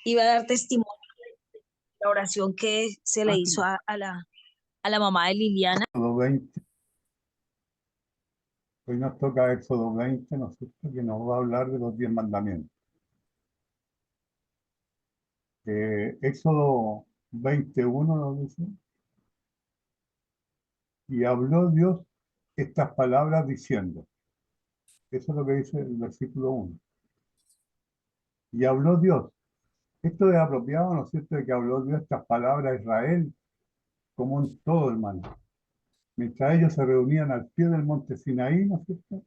iba a dar testimonio de la oración que se le hizo Sí. a la mamá de Liliana. Éxodo 20. Hoy nos toca Éxodo 20, ¿no es cierto?, que nos va a hablar de los 10 mandamientos. Éxodo 21 nos dice: y habló Dios estas palabras diciendo. Eso es lo que dice el versículo 1. Y habló Dios. Esto es apropiado, ¿no es cierto?, de que habló Dios estas palabras a Israel como un todo, hermano. Mientras ellos se reunían al pie del monte Sinaí, ¿no es cierto?,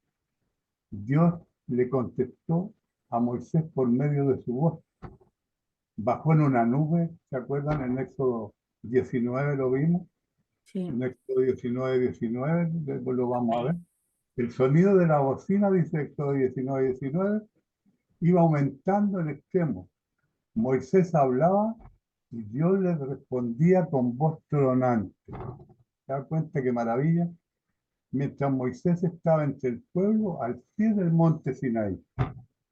Dios le contestó a Moisés por medio de su voz. Bajó en una nube, ¿se acuerdan? En Éxodo 19 lo vimos. Sí. En Éxodo 19, después lo vamos a ver. El sonido de la bocina, dice Éxodo 19, iba aumentando en extremo. Moisés hablaba y Dios le respondía con voz tronante. ¿Se da cuenta qué maravilla? Mientras Moisés estaba entre el pueblo al pie del monte Sinaí.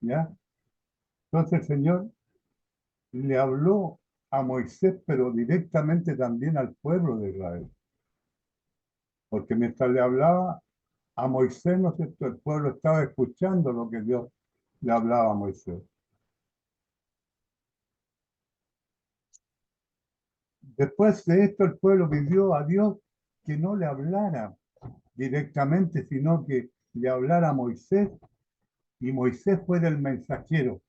¿Ya? Entonces el Señor le habló a Moisés, pero directamente también al pueblo de Israel. Porque mientras le hablaba a Moisés, ¿no es cierto?, el pueblo estaba escuchando lo que Dios le hablaba a Moisés. Después de esto, el pueblo pidió a Dios que no le hablara directamente, sino que le hablara a Moisés, y Moisés fuera el mensajero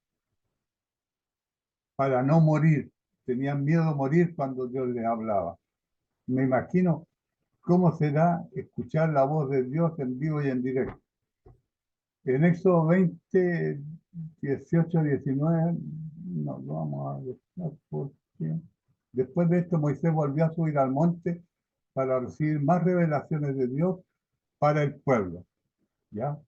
para no morir. Tenían miedo de morir cuando Dios les hablaba. Me imagino cómo será escuchar la voz de Dios en vivo y en directo. En Éxodo 20, 18, 19, nos vamos a dejar porque después de esto Moisés volvió a subir al monte para recibir más revelaciones de Dios para el pueblo. ¿Ya?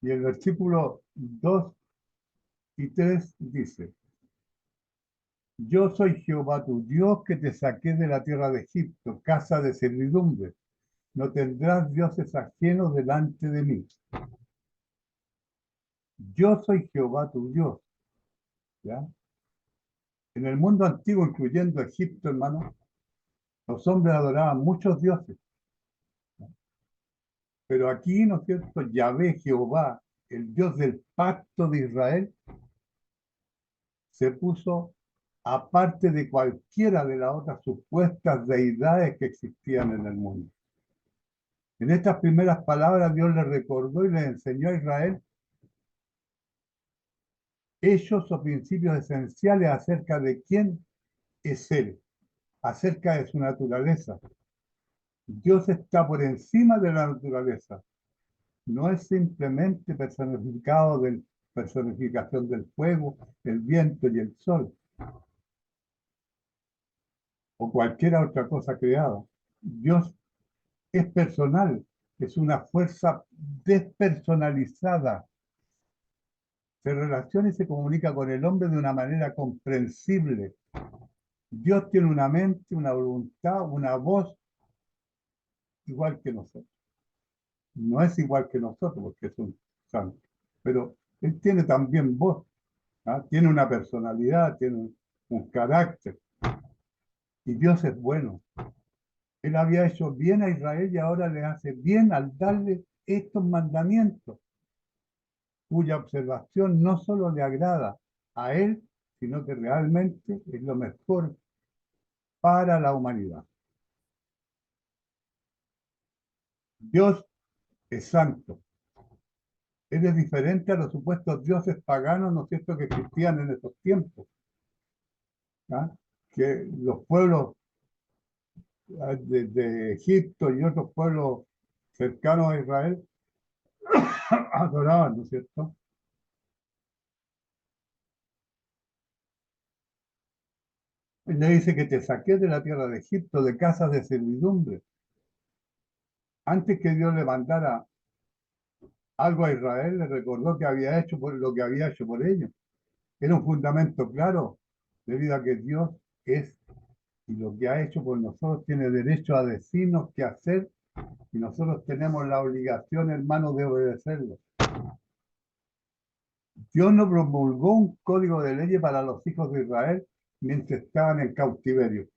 Y el versículo 2 y 3 dice: yo soy Jehová tu Dios, que te saqué de la tierra de Egipto, casa de servidumbre. No tendrás dioses ajenos delante de mí. Yo soy Jehová tu Dios. ¿Ya? En el mundo antiguo, incluyendo Egipto, hermano, los hombres adoraban muchos dioses. Pero aquí, ¿no es cierto?, Yahvé, Jehová, el Dios del pacto de Israel, se puso aparte de cualquiera de las otras supuestas deidades que existían en el mundo. En estas primeras palabras Dios le recordó y le enseñó a Israel hechos o principios esenciales acerca de quién es Él, acerca de su naturaleza. Dios está por encima de la naturaleza. No es simplemente personificación del fuego, el viento y el sol, o cualquier otra cosa creada. Dios es personal, es una fuerza despersonalizada. Se relaciona y se comunica con el hombre de una manera comprensible. Dios tiene una mente, una voluntad, una voz igual que nosotros. No es igual que nosotros porque es un santo, pero Él tiene también voz, ¿ah? Tiene una personalidad, tiene un carácter, y Dios es bueno. Él había hecho bien a Israel y ahora le hace bien al darle estos mandamientos, cuya observación no solo le agrada a Él, sino que realmente es lo mejor para la humanidad. Dios es santo. Él es diferente a los supuestos dioses paganos, ¿no es cierto?, que existían en esos tiempos. ¿Ah? Que los pueblos de Egipto y otros pueblos cercanos a Israel adoraban, ¿no es cierto? Él le dice que te saqué de la tierra de Egipto, de casas de servidumbre. Antes que Dios le mandara algo a Israel, le recordó que había hecho por lo que había hecho por ellos. Era un fundamento claro, debido a que Dios es y lo que ha hecho por nosotros tiene derecho a decirnos qué hacer y nosotros tenemos la obligación, hermano, de obedecerlo. Dios no promulgó un código de leyes para los hijos de Israel mientras estaban en cautiverio.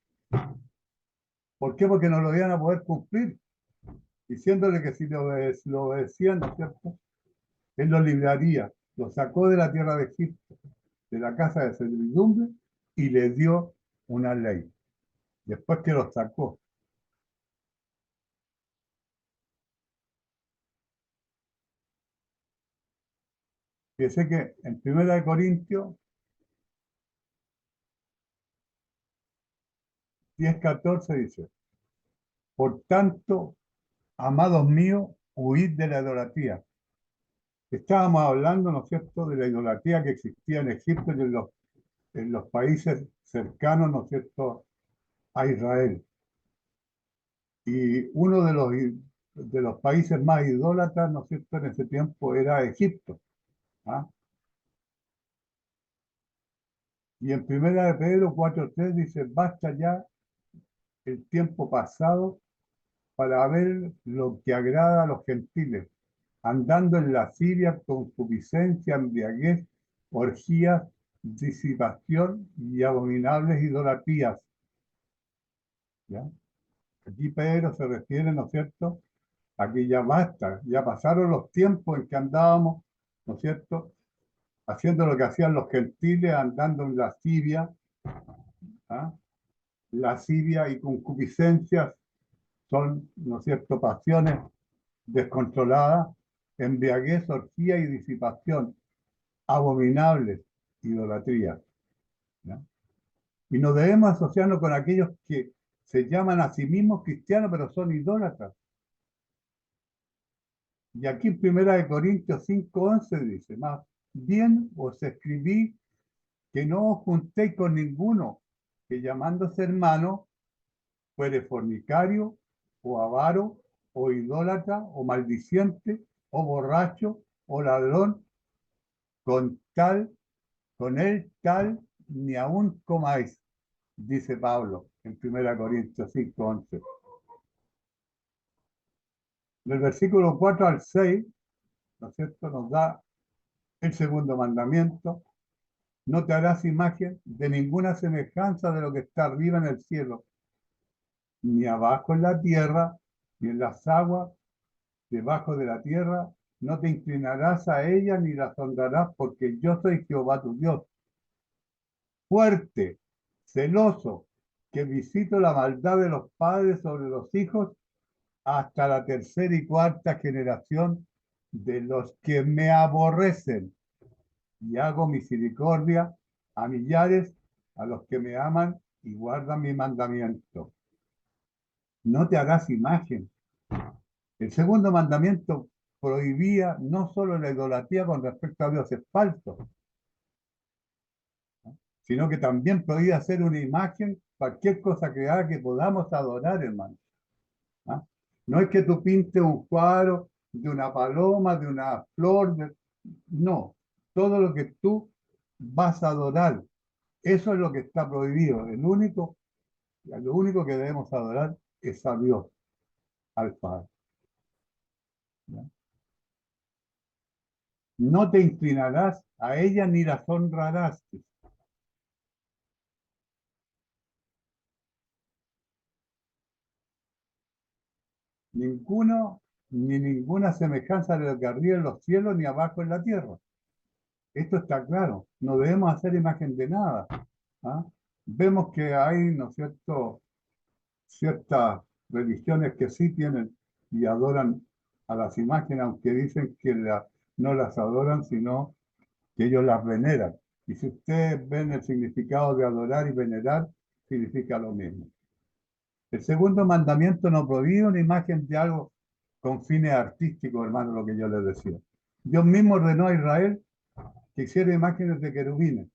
¿Por qué? Porque no lo iban a poder cumplir, diciéndole que si lo obedecían, ¿no es cierto? Él los libraría, los sacó de la tierra de Egipto, de la casa de servidumbre, y le dio una ley. Después que los sacó. Fíjese que en 1 Corintios 10:14 dice, por tanto, amados míos, huid de la idolatría. Estábamos hablando, ¿no es cierto?, de la idolatría que existía en Egipto y en los países cercanos, ¿no es cierto?, a Israel. Y uno de los países más idólatras, ¿no es cierto?, en ese tiempo era Egipto. ¿Ah? Y en 1 Pedro 4:3 dice, basta ya el tiempo pasado para ver lo que agrada a los gentiles, andando en lascivia, concupiscencia, embriaguez, orgías, disipación y abominables idolatrías. ¿Ya? Aquí Pedro se refiere, ¿no es cierto?, a que ya basta, ya pasaron los tiempos en que andábamos, ¿no es cierto?, haciendo lo que hacían los gentiles, andando en lascivia, ¿ah? Lascivia y concupiscencias son, ¿no es cierto?, pasiones descontroladas, embriaguez, orgía y disipación, abominables, idolatría. ¿Ya? Y no debemos asociarnos con aquellos que se llaman a sí mismos cristianos, pero son idólatras. Y aquí en 1 Corintios 5:11 dice, más bien os escribí que no os juntéis con ninguno que llamándose hermano fuere fornicario, o avaro, o idólatra, o maldiciente, o borracho, o ladrón, con tal, con él tal, ni aun comáis, dice Pablo en 1 Corintios 5:11. Del versículo 4 al 6, ¿no es cierto?, nos da el segundo mandamiento: no te harás imagen de ninguna semejanza de lo que está arriba en el cielo, ni abajo en la tierra, ni en las aguas debajo de la tierra. No te inclinarás a ella ni las honrarás, porque yo soy Jehová tu Dios, fuerte, celoso, que visito la maldad de los padres sobre los hijos hasta la tercera y cuarta generación de los que me aborrecen, y hago misericordia a millares, a los que me aman y guardan mi mandamiento. No te harás imagen. El segundo mandamiento prohibía no solo la idolatría con respecto a dioses falsos, sino que también prohibía hacer una imagen, cualquier cosa creada que podamos adorar, hermano. ¿Ah? No es que tú pintes un cuadro de una paloma, de una flor, no. Todo lo que tú vas a adorar, eso es lo que está prohibido. Lo único que debemos adorar es a Dios, al Padre. ¿Ya? No te inclinarás a ella ni las honrarás. Ninguno, ni ninguna semejanza de lo que arriba en los cielos ni abajo en la tierra. Esto está claro. No debemos hacer imagen de nada. ¿Ah? Vemos que hay, ¿no es cierto?, ciertas religiones que sí tienen y adoran a las imágenes, aunque dicen que no las adoran, sino que ellos las veneran. Y si ustedes ven el significado de adorar y venerar, significa lo mismo. El segundo mandamiento no prohíbe una imagen de algo con fines artísticos, hermano, lo que yo les decía. Dios mismo ordenó a Israel que hiciera imágenes de querubines.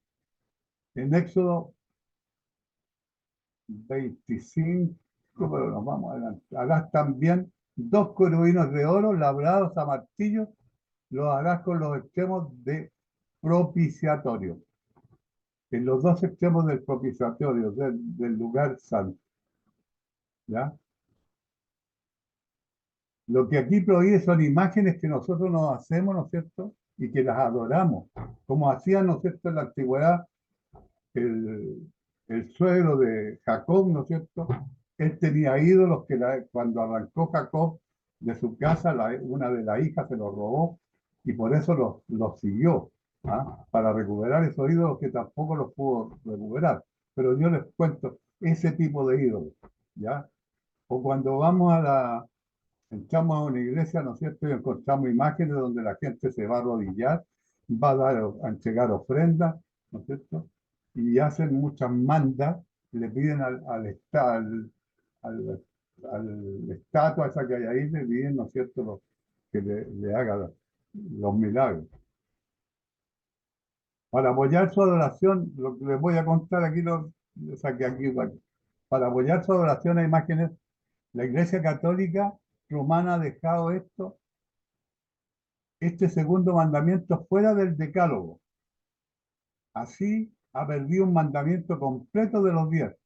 En Éxodo 25, pero nos vamos adelante. Harás también 2 querubines de oro labrados a martillo, los harás con los extremos de propiciatorio. en los dos extremos del propiciatorio, del lugar santo. ¿Ya? Lo que aquí prohíbe son imágenes que nosotros nos hacemos, ¿no es cierto? Y que las adoramos, como hacían, ¿no es cierto?, en la antigüedad el suegro de Jacob, ¿no es cierto? Él tenía ídolos que cuando arrancó Jacob de su casa, una de las hijas se los robó y por eso los siguió, ¿ah? Para recuperar esos ídolos que tampoco los pudo recuperar. Pero yo les cuento ese tipo de ídolos, ¿ya? O cuando entramos a una iglesia, ¿no es cierto? Y encontramos imágenes donde la gente se va a arrodillar, va a entregar ofrendas, ¿no es cierto? Y hacen muchas mandas, le piden al, estatua esa que hay ahí, le piden, ¿no es cierto?, que le haga los milagros. Para apoyar su adoración, lo que les voy a contar aquí, lo saqué aquí, para apoyar su adoración a imágenes, la Iglesia Católica Romana ha dejado este segundo mandamiento fuera del decálogo. Así ha perdido un mandamiento completo de los 10,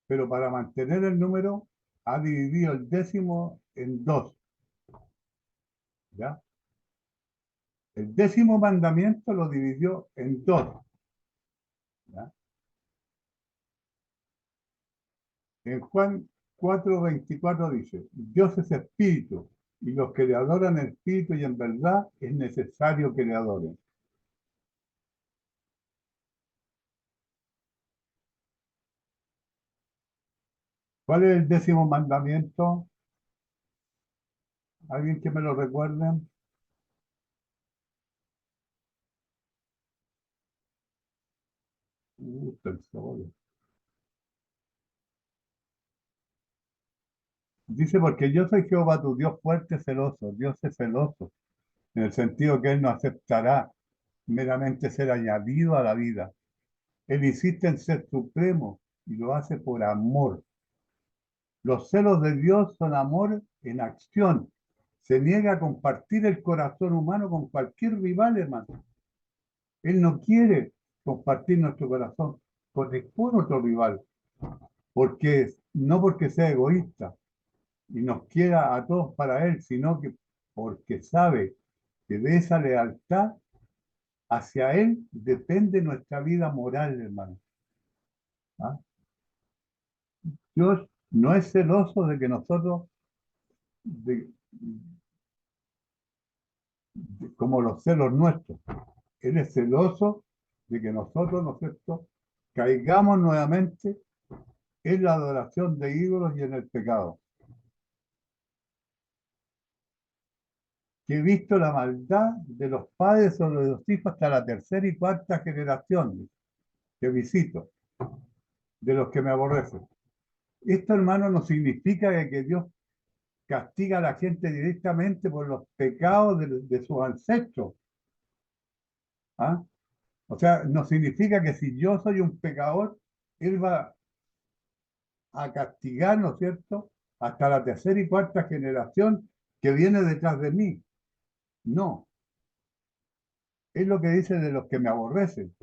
pero para mantener el número ha dividido el 10º en 2. ¿Ya? El 10º mandamiento lo dividió en 2. ¿Ya? En Juan 4:24 dice, Dios es espíritu, y los que le adoran en espíritu y en verdad es necesario que le adoren. ¿Cuál es el 10º mandamiento? ¿Alguien que me lo recuerde? El sol. Dice, porque yo soy Jehová tu Dios fuerte, celoso. Dios es celoso, en el sentido que Él no aceptará meramente ser añadido a la vida. Él insiste en ser supremo y lo hace por amor. Los celos de Dios son amor en acción. Se niega a compartir el corazón humano con cualquier rival, hermano. Él no quiere compartir nuestro corazón con ningún otro rival, no porque sea egoísta y nos quiera a todos para Él, sino que porque sabe que de esa lealtad hacia Él depende nuestra vida moral, hermano. ¿Ah? Dios no es celoso de que nosotros, como los celos nuestros, Él es celoso de que nosotros, ¿no es cierto?, caigamos nuevamente en la adoración de ídolos y en el pecado. Que he visto la maldad de los padres sobre los hijos hasta la tercera y cuarta generación que visito, de los que me aborrecen. Esto, hermano, no significa que Dios castiga a la gente directamente por los pecados de sus ancestros. ¿Ah? O sea, no significa que si yo soy un pecador, Él va a castigar, ¿no es cierto?, hasta la tercera y cuarta generación que viene detrás de mí. No, es lo que dice de los que me aborrecen.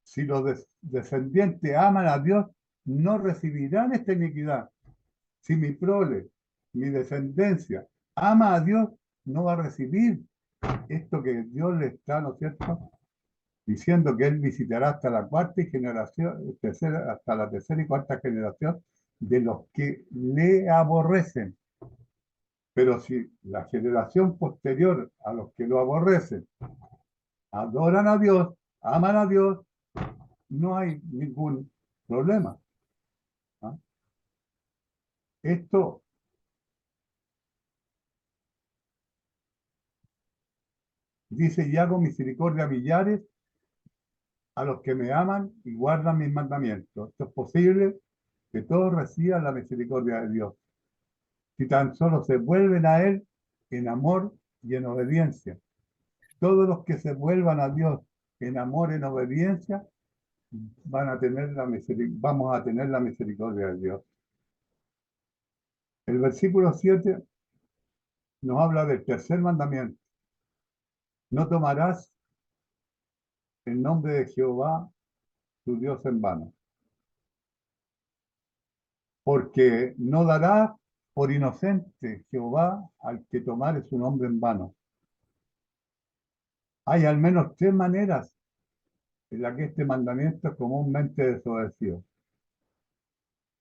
Si los descendientes aman a Dios, no recibirán esta iniquidad. Si mi prole, mi descendencia, ama a Dios, no va a recibir esto que Dios le está, ¿no es cierto?, diciendo que Él visitará hasta la cuarta generación, hasta la tercera y cuarta generación de los que le aborrecen. Pero si la generación posterior a los que lo aborrecen adoran a Dios, aman a Dios, no hay ningún problema. ¿Ah? Esto dice, y hago misericordia a millares a los que me aman y guardan mis mandamientos. Esto es posible que todos reciban la misericordia de Dios, si tan solo se vuelven a Él en amor y en obediencia. Todos los que se vuelvan a Dios en amor, en obediencia, vamos a tener la misericordia de Dios. El versículo 7 nos habla del tercer mandamiento. No tomarás el nombre de Jehová, tu Dios, en vano. Porque no dará por inocente Jehová al que tomare su nombre en vano. Hay al menos tres maneras en las que este mandamiento es comúnmente desobedecido.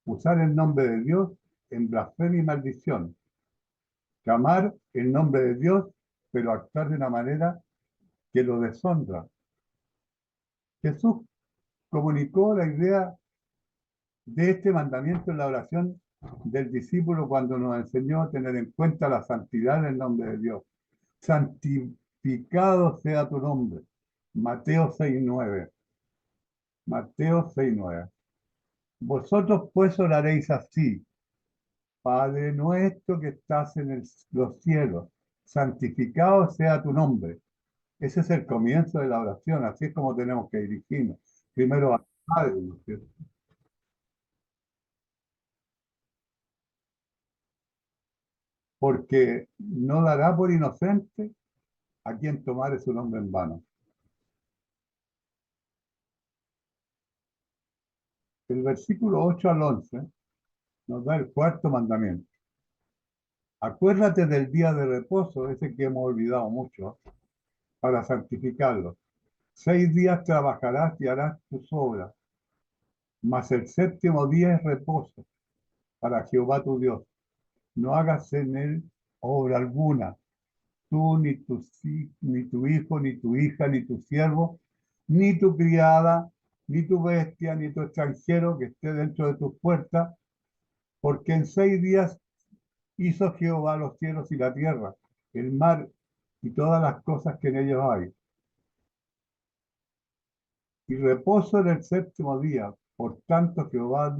Usar el nombre de Dios en blasfemia y maldición. Llamar el nombre de Dios, pero actuar de una manera que lo deshonra. Jesús comunicó la idea de este mandamiento en la oración del discípulo cuando nos enseñó a tener en cuenta la santidad del nombre de Dios. Santificado sea tu nombre. Mateo 6:9. Mateo 6:9. Vosotros pues oraréis así: Padre nuestro que estás en los cielos, santificado sea tu nombre. Ese es el comienzo de la oración, así es como tenemos que dirigirnos. Primero al Padre, ¿no es cierto? Porque no dará por inocente a quien tomare su nombre en vano. El versículo 8 al 11 nos da el cuarto mandamiento. Acuérdate del día de reposo, ese que hemos olvidado mucho, para santificarlo. 6 días trabajarás y harás tus obras, mas el séptimo día es reposo para Jehová tu Dios. No hagas en él obra alguna, tú, ni tu hijo, ni tu hija, ni tu siervo, ni tu criada, ni tu bestia, ni tu extranjero que esté dentro de tus puertas, porque en 6 días hizo Jehová los cielos y la tierra, el mar y todas las cosas que en ellos hay. Y reposo en el séptimo día. Por tanto, Jehová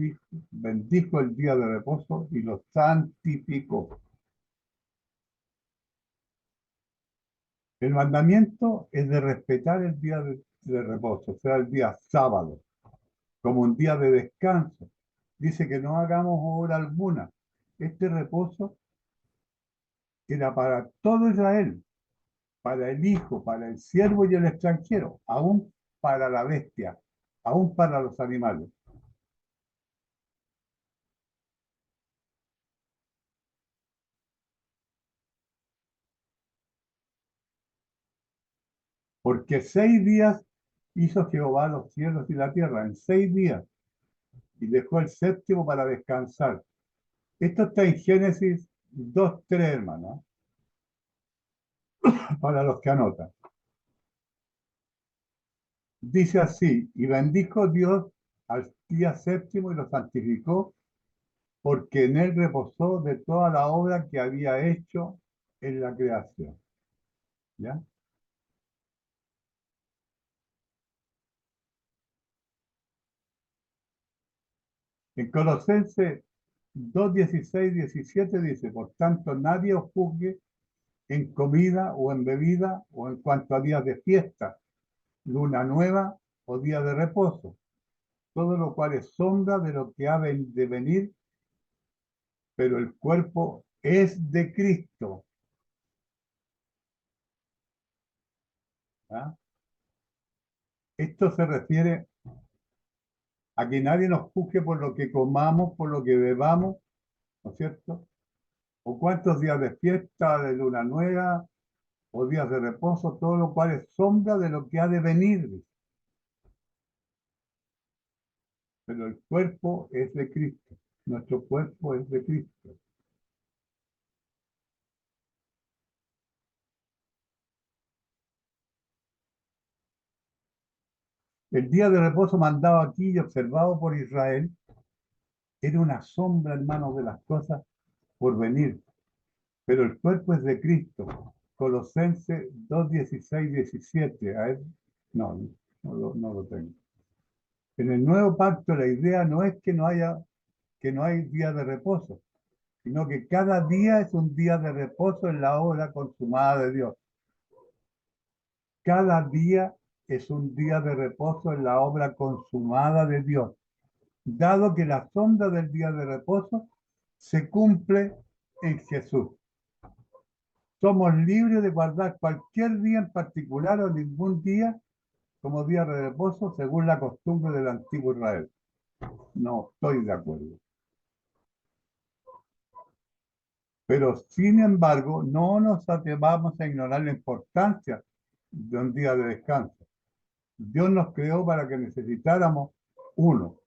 bendijo el día de reposo y lo santificó. El mandamiento es de respetar el día de reposo, o sea, el día sábado, como un día de descanso. Dice que no hagamos obra alguna. Este reposo era para todo Israel, para el hijo, para el siervo y el extranjero, aún para la bestia, aún para los animales. Porque 6 días hizo Jehová los cielos y la tierra, en 6 días, y dejó el séptimo para descansar. Esto está en Génesis 2:3, hermano, para los que anotan. Dice así: y bendijo Dios al día séptimo y lo santificó, porque en él reposó de toda la obra que había hecho en la creación. ¿Ya? En Colosenses 2:16-17 dice: por tanto, nadie os juzgue en comida o en bebida o en cuanto a días de fiesta, luna nueva o día de reposo, todo lo cual es sombra de lo que ha de venir, pero el cuerpo es de Cristo. ¿Ah? Esto se refiere a que nadie nos juzgue por lo que comamos, por lo que bebamos, ¿no es cierto? O cuántos días de fiesta, de luna nueva, o días de reposo, todo lo cual es sombra de lo que ha de venir. Pero el cuerpo es de Cristo. Nuestro cuerpo es de Cristo. El día de reposo mandado aquí y observado por Israel era una sombra, hermanos, de las cosas por venir. Pero el cuerpo es de Cristo. Colosenses 2:16-17. A ver, no lo tengo. En el nuevo pacto la idea no es que no hay día de reposo, sino que cada día es un día de reposo en la obra consumada de Dios. Cada día es un día de reposo en la obra consumada de Dios, dado que la sombra del día de reposo se cumple en Jesús. Somos libres de guardar cualquier día en particular o ningún día como día de reposo según la costumbre del antiguo Israel. No estoy de acuerdo. Pero sin embargo, no nos atrevamos a ignorar la importancia de un día de descanso. Dios nos creó para que necesitáramos uno,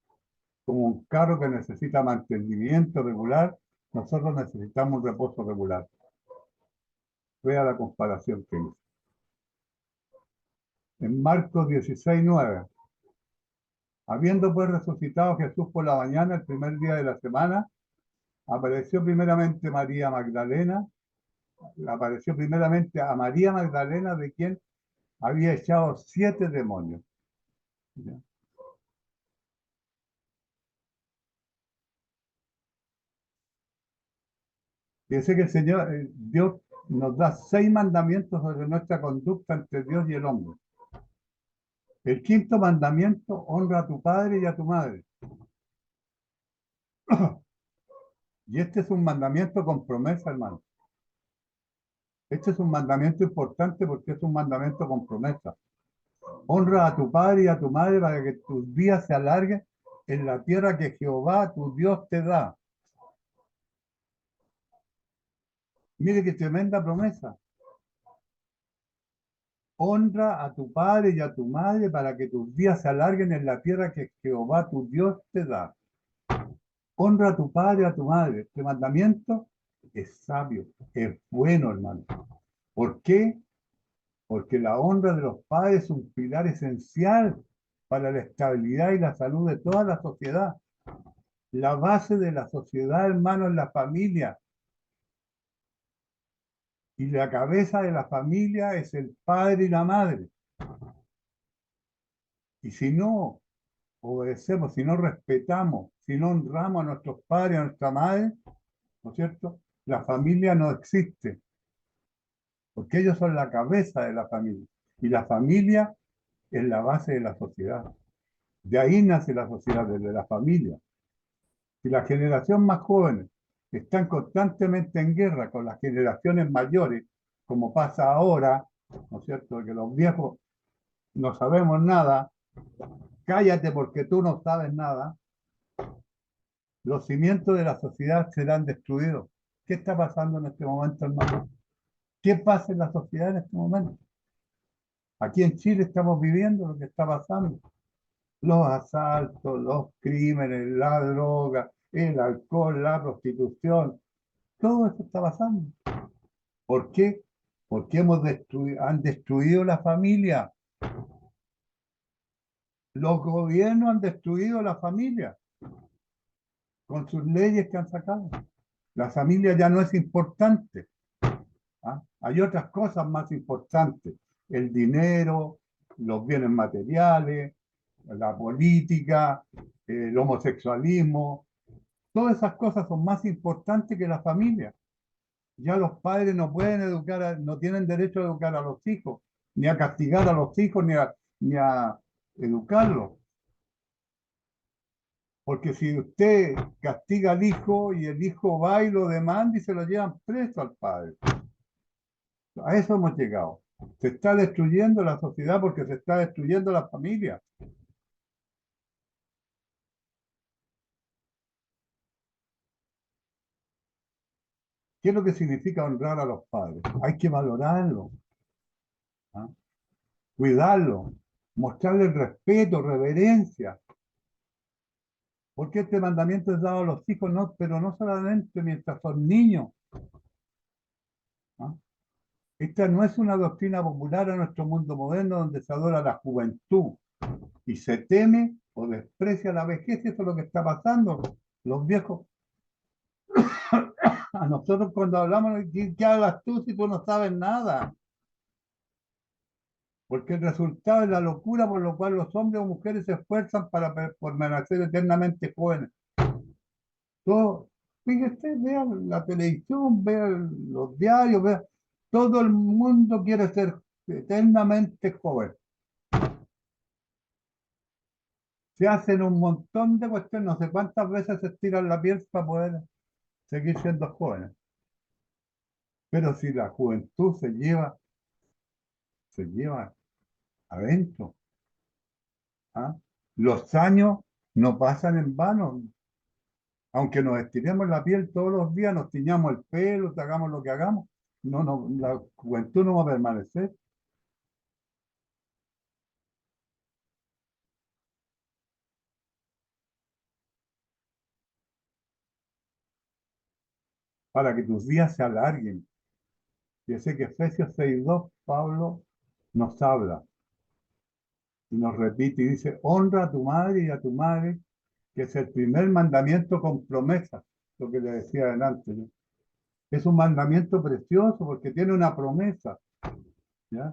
como un carro que necesita mantenimiento regular, nosotros necesitamos un reposo regular. Vea la comparación que hice. En Marcos 16:9, habiendo pues resucitado Jesús por la mañana, el primer día de la semana, apareció primeramente María Magdalena, apareció primeramente a María Magdalena, de quien había echado 7 demonios. ¿Ya? Dice que el Señor, Dios nos da 6 mandamientos sobre nuestra conducta entre Dios y el hombre. El quinto mandamiento: honra a tu padre y a tu madre. Y este es un mandamiento con promesa, hermano. Este es un mandamiento importante porque es un mandamiento con promesa. Honra a tu padre y a tu madre para que tus días se alarguen en la tierra que Jehová tu Dios te da. Mire qué tremenda promesa. Honra a tu padre y a tu madre para que tus días se alarguen en la tierra que Jehová tu Dios te da. Honra a tu padre y a tu madre. Este mandamiento es sabio, es bueno, hermano. ¿Por qué? Porque la honra de los padres es un pilar esencial para la estabilidad y la salud de toda la sociedad. La base de la sociedad, hermano, es la familia. Y la cabeza de la familia es el padre y la madre. Y si no obedecemos, si no respetamos, si no honramos a nuestros padres, a nuestra madre, ¿no es cierto? La familia no existe, porque ellos son la cabeza de la familia. Y la familia es la base de la sociedad. De ahí nace la sociedad, desde la familia. Si la generación más jóvenes están constantemente en guerra con las generaciones mayores, como pasa ahora, ¿no es cierto? Que los viejos no sabemos nada, cállate porque tú no sabes nada, los cimientos de la sociedad serán destruidos. ¿Qué está pasando en este momento, hermano? ¿Qué pasa en la sociedad en este momento? Aquí en Chile estamos viviendo lo que está pasando. Los asaltos, los crímenes, la droga, el alcohol, la prostitución, todo eso está pasando. ¿Por qué? Porque han destruido la familia. Los gobiernos han destruido la familia con sus leyes que han sacado. La familia ya no es importante. ¿Ah? Hay otras cosas más importantes: el dinero, los bienes materiales, la política, el homosexualismo. Todas esas cosas son más importantes que la familia. Ya los padres no pueden educar, no tienen derecho a educar a los hijos, ni a castigar a los hijos, ni a educarlos. Porque si usted castiga al hijo y el hijo va y lo demanda y se lo llevan preso al padre. A eso hemos llegado. Se está destruyendo la sociedad porque se está destruyendo la familia. ¿Qué es lo que significa honrar a los padres? Hay que valorarlo, ¿ah? Cuidarlo, mostrarle respeto, reverencia. Porque este mandamiento es dado a los hijos, no, pero no solamente mientras son niños, ¿ah? Esta no es una doctrina popular en nuestro mundo moderno donde se adora la juventud y se teme o desprecia la vejez. Eso es lo que está pasando. Los viejos, a nosotros cuando hablamos, ¿qué hablas tú si tú no sabes nada? Porque el resultado es la locura por lo cual los hombres o mujeres se esfuerzan para permanecer eternamente jóvenes. Todo, fíjese, vean la televisión, vean los diarios, vean, todo el mundo quiere ser eternamente joven. Se hacen un montón de cuestiones, no sé cuántas veces se estiran la piel para poder seguir siendo jóvenes. Pero si la juventud se lleva adentro, ¿Ah? Los años no pasan en vano. Aunque nos estiremos la piel todos los días, nos tiñamos el pelo, hagamos lo que hagamos, la juventud no va a permanecer. Para que tus días se alarguen. Yo sé que Efesios 6:2, Pablo nos habla y nos repite y dice, honra a tu madre y a tu madre, que es el primer mandamiento con promesa, lo que le decía adelante, ¿no? Es un mandamiento precioso porque tiene una promesa, ¿ya?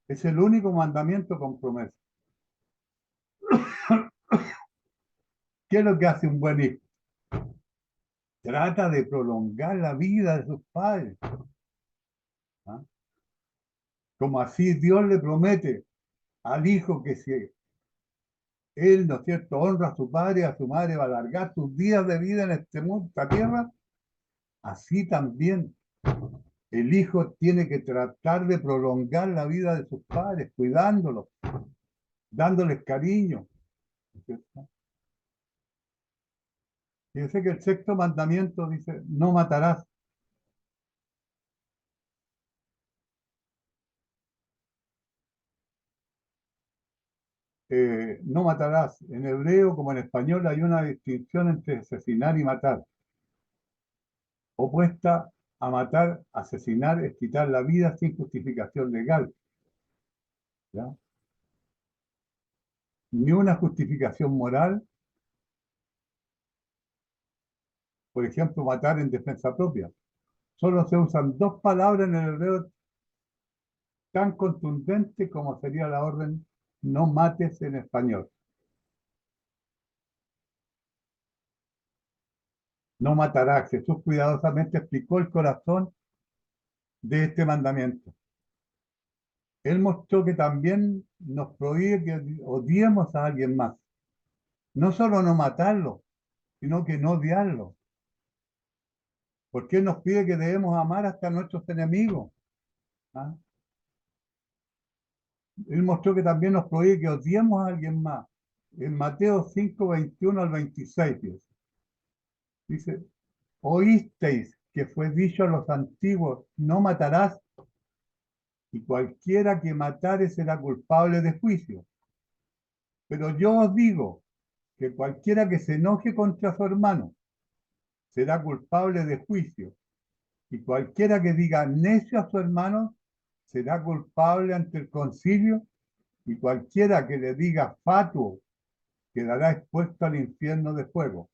Es el único mandamiento con promesa. ¿Qué es lo que hace un buen hijo? Trata de prolongar la vida de sus padres. ¿Ah? Como así Dios le promete al hijo que si él, ¿no es cierto?, honra a su padre y a su madre, va a alargar sus días de vida en este mundo, esta tierra, así también el hijo tiene que tratar de prolongar la vida de sus padres, cuidándolos, dándoles cariño. ¿No es cierto? Fíjense que el sexto mandamiento dice, no matarás. No matarás. En hebreo como en español hay una distinción entre asesinar y matar. Opuesta a matar, asesinar es quitar la vida sin justificación legal. ¿Ya? Ni una justificación moral, por ejemplo, matar en defensa propia. Solo se usan dos palabras en el hebreo tan contundentes como sería la orden no mates en español. No matarás. Jesús cuidadosamente explicó el corazón de este mandamiento. Él mostró que también nos prohíbe que odiemos a alguien más. No solo no matarlo, sino que no odiarlo. Porque Él nos pide que debemos amar hasta a nuestros enemigos. ¿Ah? Él mostró que también nos prohíbe que odiemos a alguien más. En Mateo 5:21 al 26 dice, oísteis que fue dicho a los antiguos, no matarás, y cualquiera que matare será culpable de juicio. Pero yo os digo que cualquiera que se enoje contra su hermano será culpable de juicio, y cualquiera que diga necio a su hermano será culpable ante el concilio, y cualquiera que le diga fatuo quedará expuesto al infierno de fuego.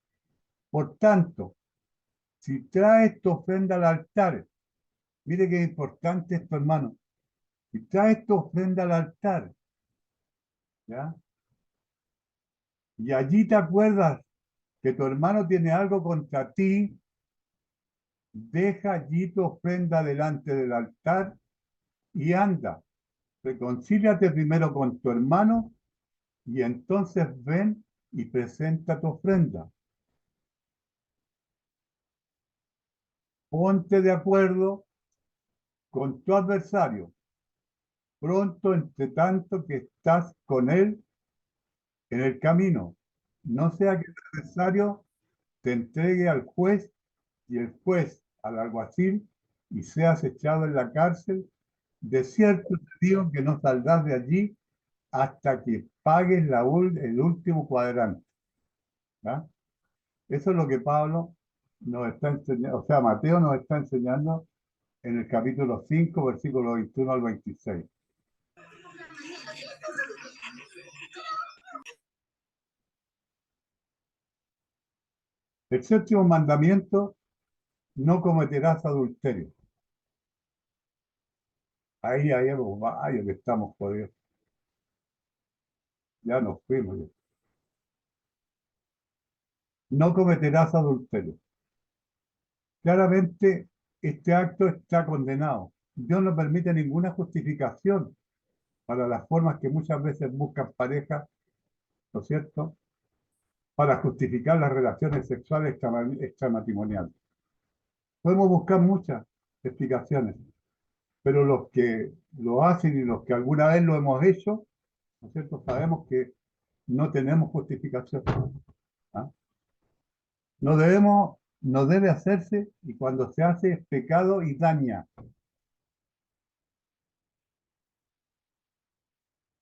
Por tanto, si traes tu ofrenda al altar, mire qué importante esto, hermano, si traes tu ofrenda al altar, ¿ya? Y allí te acuerdas que tu hermano tiene algo contra ti, deja allí tu ofrenda delante del altar y anda, reconcíliate primero con tu hermano y entonces ven y presenta tu ofrenda. Ponte de acuerdo con tu adversario pronto, entre tanto que estás con él en el camino. No sea que el adversario te entregue al juez y el juez al alguacil y seas echado en la cárcel. De cierto te digo que no saldrás de allí hasta que pagues el último cuadrante. ¿Ya? Eso es lo que Pablo nos está enseñando, o sea, Mateo nos está enseñando en el capítulo 5, versículo 21 al 26. El séptimo mandamiento, no cometerás adulterio. Ahí hay algo varios que estamos jodidos. Ya nos fuimos. Ya. No cometerás adulterio. Claramente, este acto está condenado. Dios no permite ninguna justificación para las formas que muchas veces buscan parejas, ¿no es cierto?, para justificar las relaciones sexuales extramatrimoniales. Podemos buscar muchas explicaciones, pero los que lo hacen y los que alguna vez lo hemos hecho, ¿no es cierto?, sabemos que no tenemos justificación. ¿Ah? No debe hacerse, y cuando se hace es pecado y daña.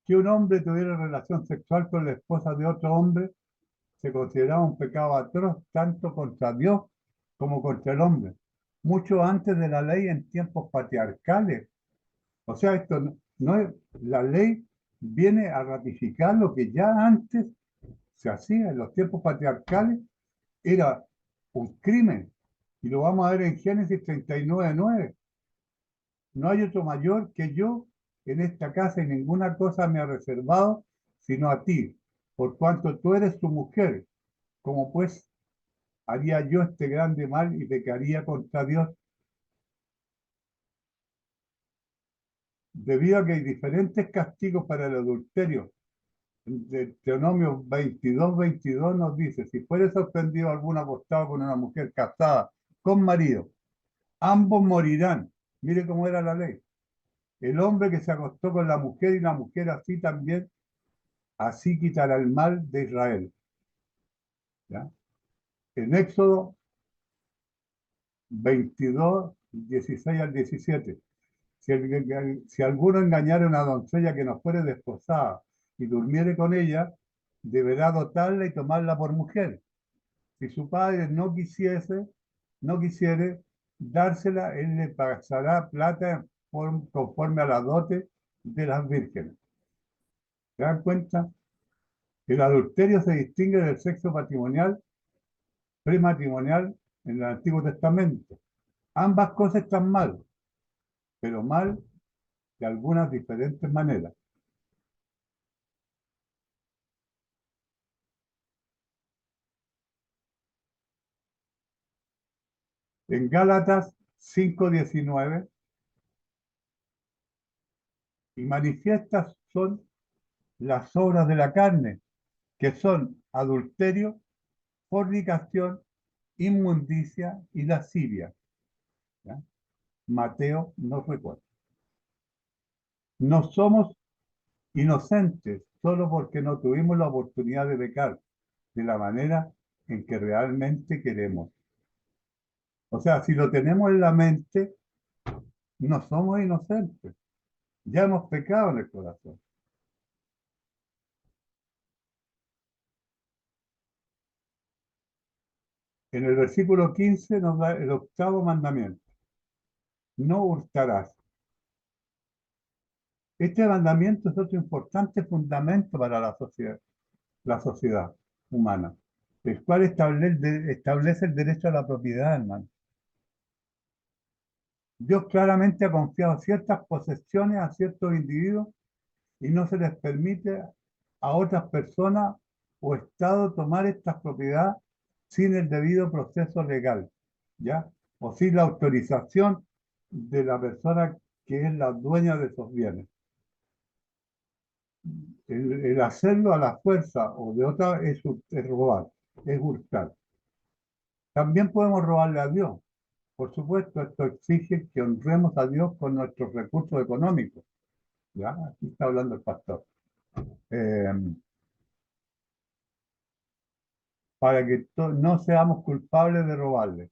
Que un hombre tuviera relación sexual con la esposa de otro hombre se consideraba un pecado atroz tanto contra Dios como contra el hombre, mucho antes de la ley en tiempos patriarcales. O sea, esto no es, la ley viene a ratificar lo que ya antes se hacía en los tiempos patriarcales, era un crimen. Y lo vamos a ver en Génesis 39:9. No hay otro mayor que yo en esta casa y ninguna cosa me ha reservado sino a ti, por cuanto tú eres su mujer. Como pues haría yo este grande mal y pecaría contra Dios? Debido a que hay diferentes castigos para el adulterio. Deuteronomio 22:22 nos dice, si fuere sorprendido algún acostado con una mujer casada con marido, ambos morirán. Mire cómo era la ley. El hombre que se acostó con la mujer y la mujer así también, así quitará el mal de Israel. ¿Ya? En Éxodo 22:16 al 17. Si alguno engañara a una doncella que no fuere desposada y durmiere con ella, deberá dotarla y tomarla por mujer. Si su padre no quisiere dársela, él le pasará plata conforme a la dote de las vírgenes. ¿Se dan cuenta? El adulterio se distingue del sexo patrimonial, prematrimonial en el Antiguo Testamento. Ambas cosas están mal, pero mal de algunas diferentes maneras. En Gálatas 5:19, y manifiestas son las obras de la carne, que son adulterio, fornicación, inmundicia y lascivia. ¿Ya? Mateo nos recuerda. No somos inocentes solo porque no tuvimos la oportunidad de pecar de la manera en que realmente queremos. O sea, si lo tenemos en la mente, no somos inocentes. Ya hemos pecado en el corazón. En el versículo 15 nos da el octavo mandamiento. No hurtarás. Este mandamiento es otro importante fundamento para la sociedad humana, el cual establece el derecho a la propiedad, hermano. Dios claramente ha confiado ciertas posesiones a ciertos individuos y no se les permite a otras personas o estados tomar estas propiedades sin el debido proceso legal, ¿ya? O sin la autorización de la persona que es la dueña de esos bienes. El hacerlo a la fuerza o de otra es robar, es hurtar. También podemos robarle a Dios. Por supuesto, esto exige que honremos a Dios con nuestros recursos económicos. ¿Ya? Aquí está hablando el pastor. Eh, para que no seamos culpables de robarle.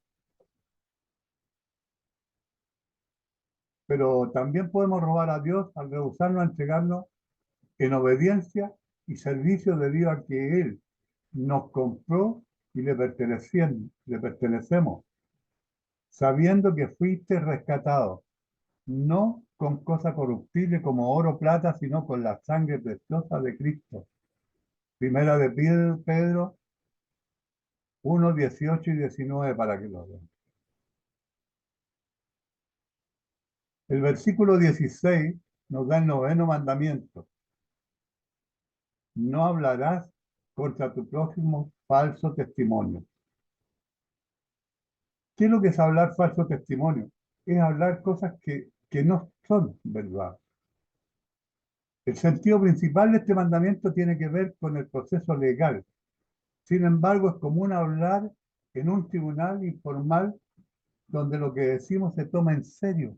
Pero también podemos robar a Dios al rehusarnos a entregarnos en obediencia y servicio debido a que Él nos compró y le pertenecemos, sabiendo que fuiste rescatado, no con cosa corruptible como oro o plata, sino con la sangre preciosa de Cristo. Primera de Pedro 1:18 y 19 para que lo vean. El versículo 16 nos da el noveno mandamiento. No hablarás contra tu prójimo falso testimonio. ¿Qué es lo que es hablar falso testimonio? Es hablar cosas que no son verdad. El sentido principal de este mandamiento tiene que ver con el proceso legal. Sin embargo, es común hablar en un tribunal informal donde lo que decimos se toma en serio.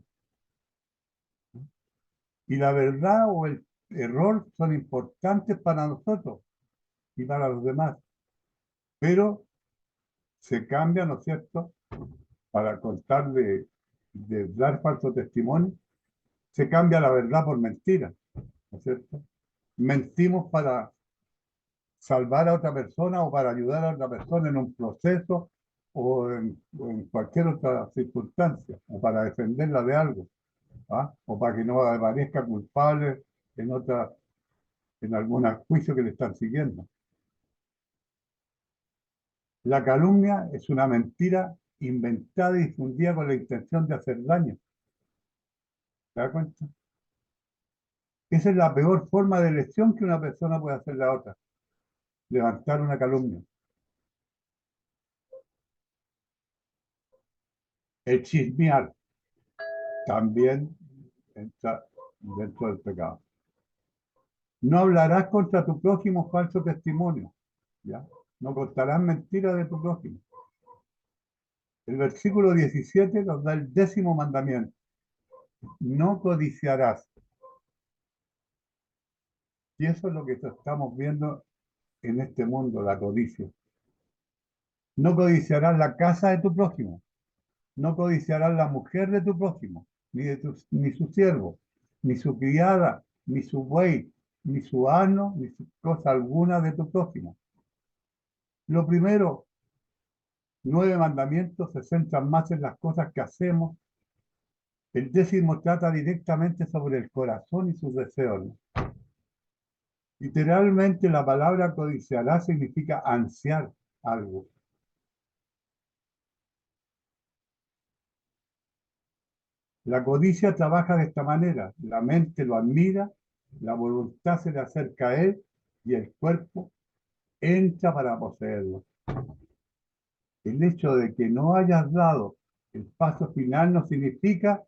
Y la verdad o el error son importantes para nosotros, y para los demás. Pero se cambia, ¿no es cierto?, para contar de dar falso testimonio, se cambia la verdad por mentira, ¿no es cierto? Mentimos para salvar a otra persona o para ayudar a otra persona en un proceso o en cualquier otra circunstancia, o para defenderla de algo, ¿ah? O para que no aparezca culpable en otra, en algún juicio que le están siguiendo. La calumnia es una mentira inventada y difundida con la intención de hacer daño. ¿Te das cuenta? Esa es la peor forma de lesión que una persona puede hacer a otra, levantar una calumnia. El chismear también entra dentro del pecado. No hablarás contra tu prójimo falso testimonio, ¿ya? No contarás mentiras de tu prójimo. El versículo 17 nos da el 10º mandamiento. No codiciarás. Y eso es lo que estamos viendo en este mundo, la codicia. No codiciarás la casa de tu prójimo. No codiciarás la mujer de tu prójimo, ni su siervo, ni su criada, ni su buey, ni su asno, ni su cosa alguna de tu prójimo. Lo primero, 9 mandamientos se centran más en las cosas que hacemos. El 10º trata directamente sobre el corazón y sus deseos. Literalmente la palabra codiciará significa ansiar algo. La codicia trabaja de esta manera. La mente lo admira, la voluntad se le acerca a él y el cuerpo entra para poseerlo. El hecho de que no hayas dado el paso final no significa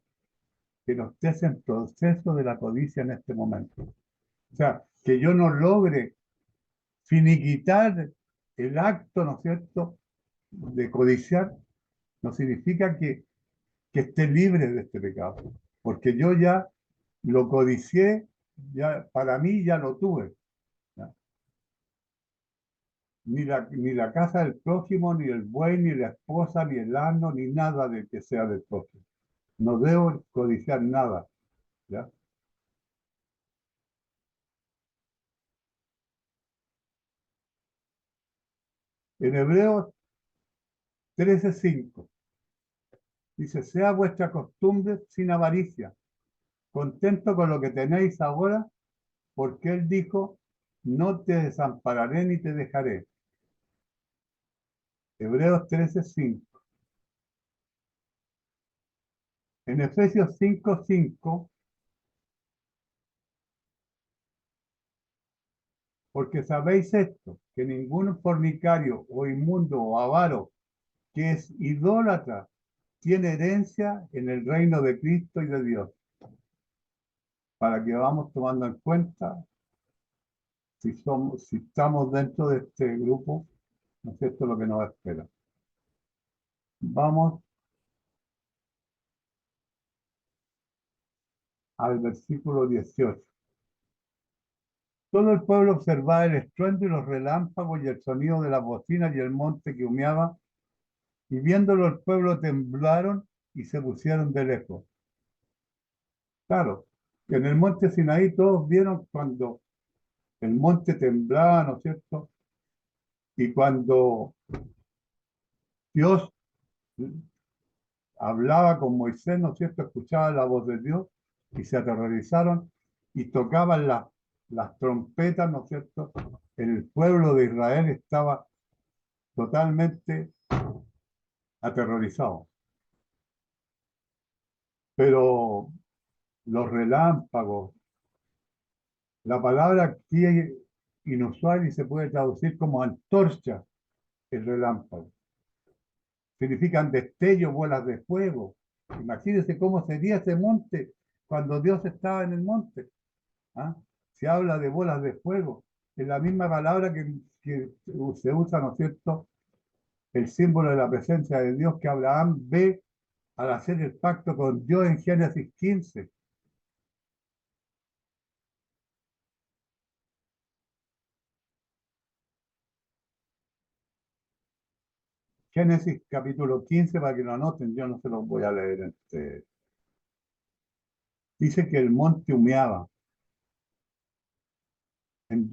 que no estés en proceso de la codicia en este momento. O sea, que yo no logre finiquitar el acto, ¿no es cierto?, de codiciar, no significa que esté libre de este pecado, porque yo ya lo codicié, ya, para mí ya lo tuve. ¿Ya? Ni la casa del prójimo, ni el buey, ni la esposa, ni el asno, ni nada de que sea del prójimo. No debo codiciar nada. ¿Ya? En Hebreos 13:5 dice, sea vuestra costumbre sin avaricia, contento con lo que tenéis ahora, porque Él dijo, no te desampararé ni te dejaré. Hebreos 13:5. En Efesios 5:5, porque sabéis esto, que ningún fornicario o inmundo o avaro que es idólatra tiene herencia en el reino de Cristo y de Dios. Para que vamos tomando en cuenta si estamos dentro de este grupo, ¿no es cierto?, lo que nos espera. Vamos al versículo 18. Todo el pueblo observaba el estruendo y los relámpagos y el sonido de las bocinas y el monte que humeaba, y viéndolo el pueblo temblaron y se pusieron de lejos. Claro, que en el monte Sinaí todos vieron cuando el monte temblaba, ¿no es cierto? Y cuando Dios hablaba con Moisés, ¿no es cierto? Escuchaban la voz de Dios y se aterrorizaron y tocaban las trompetas, ¿no es cierto? El pueblo de Israel estaba totalmente aterrorizado. Pero los relámpagos, la palabra aquí es inusual y se puede traducir como antorcha, el relámpago. Significan destellos, bolas de fuego. Imagínense cómo sería ese monte cuando Dios estaba en el monte. ¿Ah? Se habla de bolas de fuego. Es la misma palabra que se usa, ¿no es cierto?, el símbolo de la presencia de Dios que Abraham ve al hacer el pacto con Dios en Génesis 15. Génesis capítulo 15, para que lo anoten, yo no se los voy a leer. Dice que el monte humeaba. En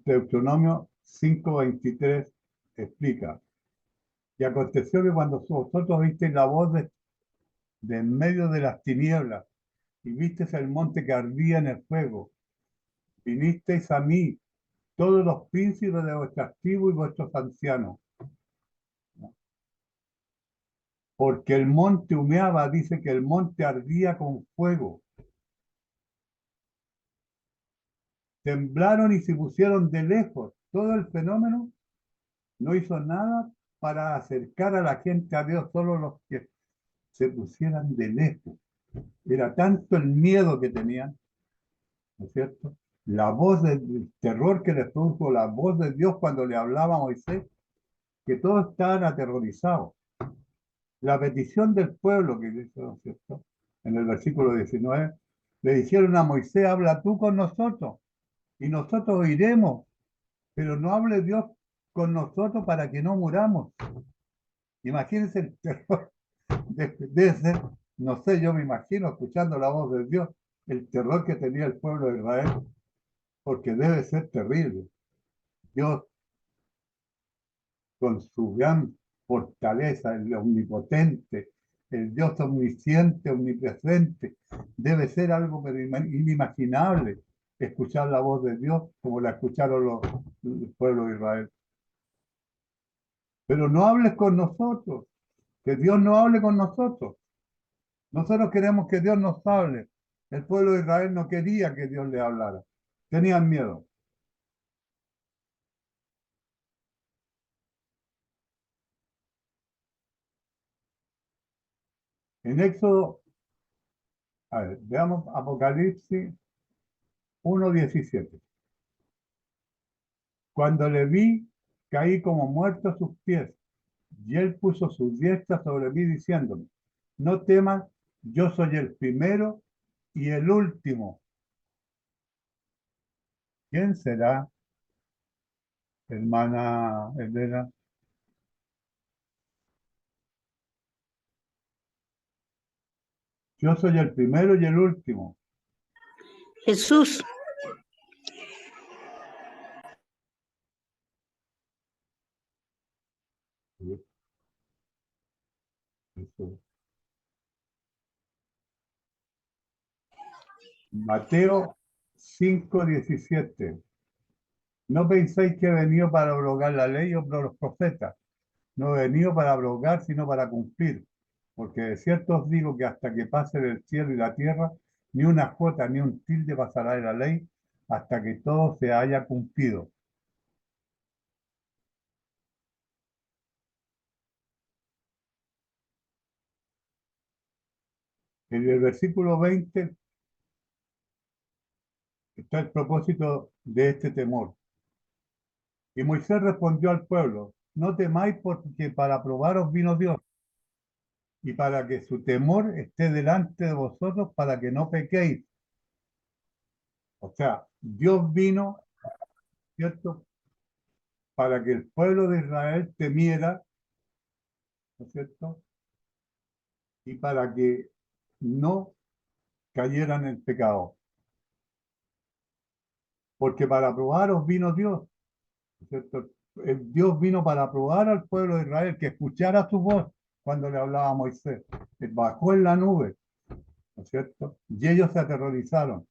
Deuteronomio 5:23 explica: y aconteció que cuando vosotros visteis la voz de en medio de las tinieblas, y visteis el monte que ardía en el fuego, vinisteis a mí, todos los príncipes de vuestras tribus y vuestros ancianos, porque el monte humeaba, dice que el monte ardía con fuego. Temblaron y se pusieron de lejos. Todo el fenómeno no hizo nada para acercar a la gente a Dios, solo los que se pusieran de lejos. Era tanto el miedo que tenían, ¿no es cierto? La voz del terror que les produjo la voz de Dios cuando le hablaba a Moisés, que todos estaban aterrorizados. La petición del pueblo que dice, ¿no es cierto? En el versículo 19, le dijeron a Moisés: habla tú con nosotros y nosotros oiremos, pero no hable Dios con nosotros para que no muramos. Imagínense el terror de ese, no sé, yo me imagino escuchando la voz de Dios, el terror que tenía el pueblo de Israel, porque debe ser terrible. Dios, con su gran fortaleza, el omnipotente, el Dios omnisciente, omnipresente, debe ser algo pero inimaginable escuchar la voz de Dios como la escucharon el pueblo de Israel. Pero no hables con nosotros, que Dios no hable con nosotros. Nosotros queremos que Dios nos hable. El pueblo de Israel no quería que Dios le hablara. Tenían miedo. En Éxodo, a ver, veamos Apocalipsis 1:17. Cuando le vi, caí como muerto a sus pies, y él puso su diestra sobre mí diciéndome: no temas, yo soy el primero y el último. ¿Quién será, hermana Elena? Yo soy el primero y el último. Jesús. Mateo 5:17. No penséis que he venido para abrogar la ley o por los profetas. No he venido para abrogar, sino para cumplir. Porque de cierto os digo que hasta que pase el cielo y la tierra, ni una jota ni un tilde pasará de la ley hasta que todo se haya cumplido. En el versículo 20 está el propósito de este temor. Y Moisés respondió al pueblo: no temáis, porque para probaros vino Dios, y para que su temor esté delante de vosotros, para que no pequéis. O sea, Dios vino, ¿cierto?, para que el pueblo de Israel temiera, ¿no es cierto?, y para que no cayeran en el pecado. Porque para probaros vino Dios, ¿no es cierto? Dios vino para probar al pueblo de Israel, que escuchara su voz cuando le hablaba a Moisés. Bajó en la nube, ¿no es cierto? Y ellos se aterrorizaron.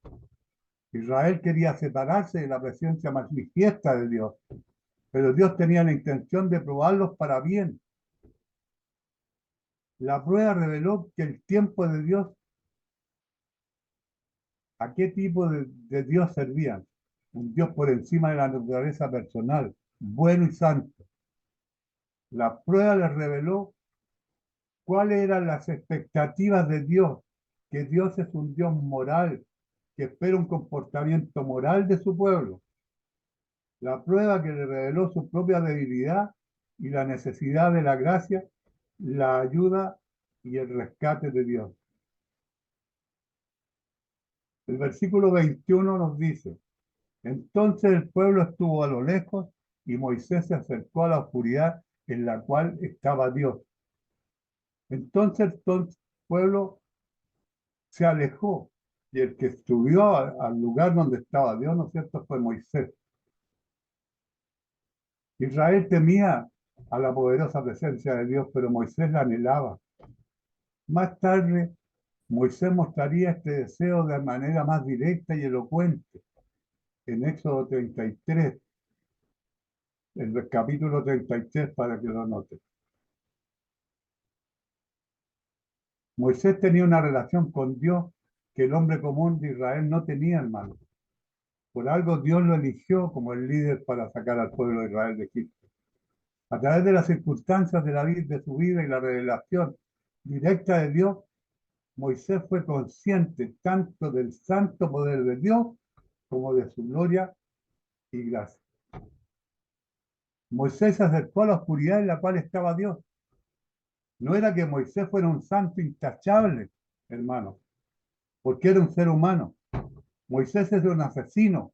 Israel quería separarse de la presencia manifiesta de Dios, pero Dios tenía la intención de probarlos para bien. La prueba reveló que el tiempo de Dios, ¿a qué tipo de Dios servían? Un Dios por encima de la naturaleza personal, bueno y santo. La prueba les reveló cuáles eran las expectativas de Dios, que Dios es un Dios moral, que espera un comportamiento moral de su pueblo. La prueba que le reveló su propia debilidad y la necesidad de la gracia, la ayuda y el rescate de Dios. El versículo 21 nos dice: entonces el pueblo estuvo a lo lejos y Moisés se acercó a la oscuridad en la cual estaba Dios. Entonces todo el pueblo se alejó y el que subió al lugar donde estaba Dios, ¿no es cierto?, fue Moisés. Israel temía a la poderosa presencia de Dios, pero Moisés la anhelaba. Más tarde, Moisés mostraría este deseo de manera más directa y elocuente en Éxodo 33, el capítulo 33, para que lo noten. Moisés tenía una relación con Dios que el hombre común de Israel no tenía, hermano. Por algo Dios lo eligió como el líder para sacar al pueblo de Israel de Egipto. A través de las circunstancias de la vida, de su vida y la revelación directa de Dios, Moisés fue consciente tanto del santo poder de Dios como de su gloria y gracia. Moisés se acercó a la oscuridad en la cual estaba Dios. No era que Moisés fuera un santo intachable, hermano, porque era un ser humano. Moisés es un asesino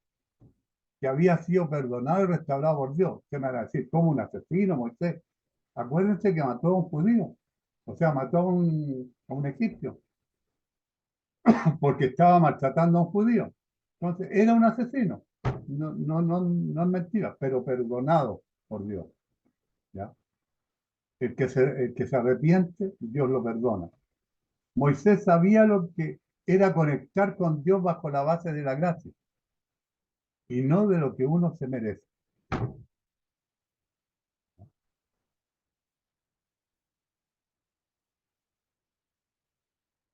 que había sido perdonado y restaurado por Dios. ¿Qué me van a decir? ¿Cómo un asesino, Moisés? Acuérdense que mató a un judío, o sea, mató a un egipcio, porque estaba maltratando a un judío. Entonces, era un asesino. No es mentira, pero perdonado por Dios. ¿Ya? El que se arrepiente, Dios lo perdona. Moisés sabía lo que era conectar con Dios bajo la base de la gracia y no de lo que uno se merece.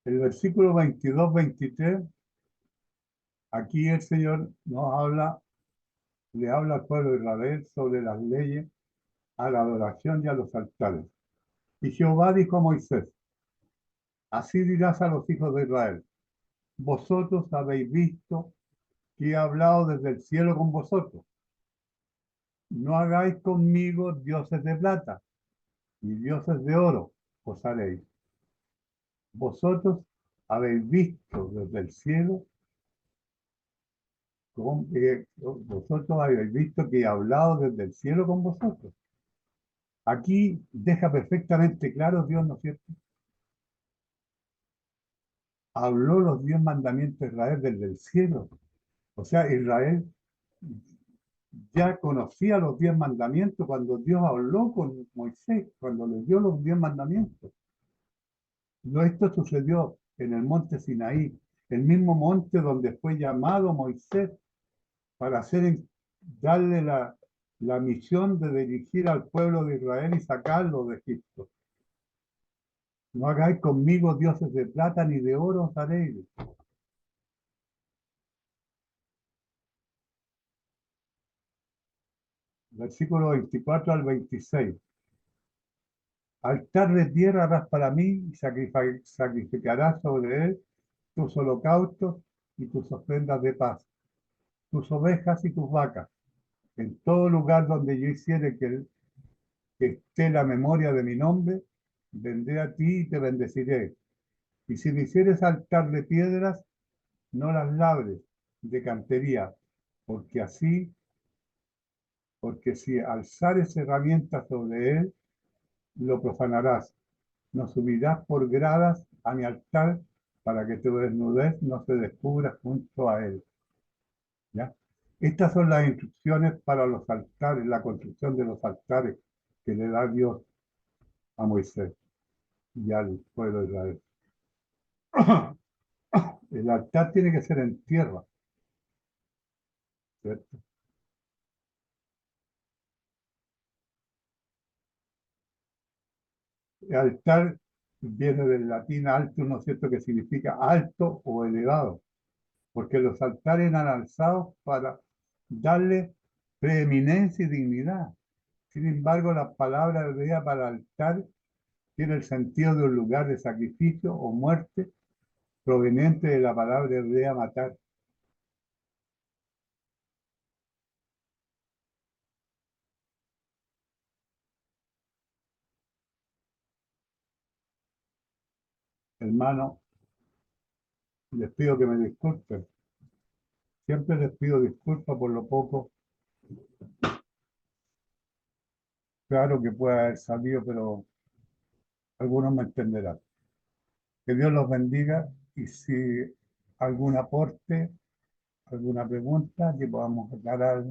El versículo 22-23, aquí el Señor nos habla, le habla al pueblo de Israel sobre las leyes, a la adoración y a los altares. Y Jehová dijo a Moisés, así dirás a los hijos de Israel, vosotros habéis visto que he hablado desde el cielo con vosotros. No hagáis conmigo dioses de plata, ni dioses de oro os haréis. Vosotros habéis visto desde el cielo, vosotros habéis visto que he hablado desde el cielo con vosotros. Aquí deja perfectamente claro Dios, ¿no es cierto? Habló los 10 mandamientos de Israel desde el cielo. O sea, Israel ya conocía los 10 mandamientos cuando Dios habló con Moisés, cuando le dio los 10 mandamientos. No, esto sucedió en el monte Sinaí, el mismo monte donde fue llamado Moisés para darle la misión de dirigir al pueblo de Israel y sacarlo de Egipto. No hagáis conmigo dioses de plata ni de oro os haréis. Versículo 24 al 26. Altar de tierra harás para mí y sacrificarás sobre él tus holocaustos y tus ofrendas de paz, tus ovejas y tus vacas. En todo lugar donde yo hiciere que esté la memoria de mi nombre, vendré a ti y te bendeciré. Y si me hicieres altar de piedras, no las labres de cantería, porque porque si alzares herramientas sobre él, lo profanarás. No subirás por gradas a mi altar para que tu desnudez no se descubra junto a él. ¿Ya? Estas son las instrucciones para los altares, la construcción de los altares que le da Dios a Moisés y al pueblo de Israel. El altar tiene que ser en tierra, ¿cierto? El altar viene del latín alto, ¿no es cierto?, que significa alto o elevado, porque los altares eran alzados para darle preeminencia y dignidad. Sin embargo, la palabra hebrea para altar tiene el sentido de un lugar de sacrificio o muerte proveniente de la palabra hebrea matar. Hermano, les pido que me disculpen. Siempre les pido disculpas por lo poco claro que puede haber salido, pero algunos me entenderán. Que Dios los bendiga y si algún aporte, alguna pregunta que podamos aclarar